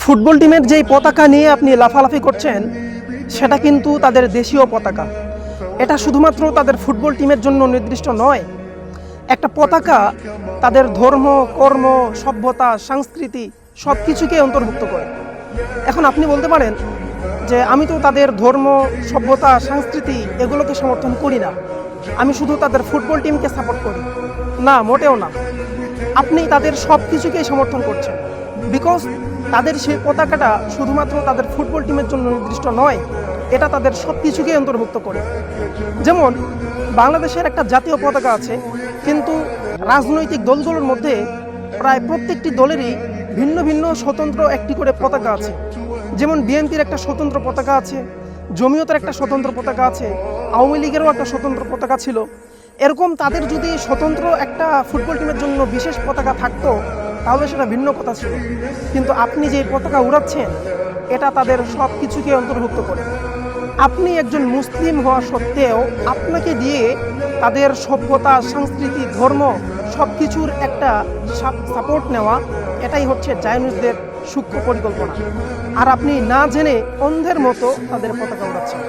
Football টিমের যেই পতাকা নিয়ে আপনি লাফালাফি করছেন সেটা কিন্তু তাদের দেশীয় পতাকা। এটা শুধুমাত্র তাদের ফুটবল টিমের জন্য নির্দিষ্ট নয়। একটা পতাকা তাদের ধর্ম, কর্ম, সভ্যতা, সংস্কৃতি সব কিছুকে অন্তর্ভুক্ত করে। এখন আপনি বলতে পারেন যে আমি তো তাদের ধর্ম, সভ্যতা, সংস্কৃতি এগুলোকে সমর্থন করি না, আমি শুধু তাদের ফুটবল টিমকে সাপোর্ট করি। না, মোটেও না। আপনি তাদের সব কিছুকেই সমর্থন করছেন, বিকজ তাদের সেই পতাকাটা শুধুমাত্র তাদের ফুটবল টিমের জন্য নির্দিষ্ট নয়, এটা তাদের সব কিছুকেই অন্তর্ভুক্ত করে। যেমন বাংলাদেশের একটা জাতীয় পতাকা আছে, কিন্তু রাজনৈতিক দলগুলোর মধ্যে প্রায় প্রত্যেকটি দলেরই ভিন্ন ভিন্ন স্বতন্ত্র একটি করে পতাকা আছে। যেমন বিএনপির একটা স্বতন্ত্র পতাকা আছে, জমিয়তের একটা স্বতন্ত্র পতাকা আছে, আওয়ামী লীগেরও একটা স্বতন্ত্র পতাকা ছিল। এরকম তাদের যদি স্বতন্ত্র একটা ফুটবল টিমের জন্য বিশেষ পতাকা থাকতো তাহলে সেটা ভিন্ন কথা ছিল, কিন্তু আপনি যে পতাকা উড়াচ্ছেন এটা তাদের সব কিছুকে অন্তর্ভুক্ত করে। আপনি একজন মুসলিম হওয়া সত্ত্বেও আপনাকে দিয়ে তাদের সভ্যতা, সংস্কৃতি, ধর্ম সব কিছুর একটা সাপোর্ট নেওয়া, এটাই হচ্ছে জায়নুসদের সূক্ষ্ম পরিকল্পনা। আর আপনি না জেনে অন্ধের মতো তাদের পতাকা উড়াচ্ছেন।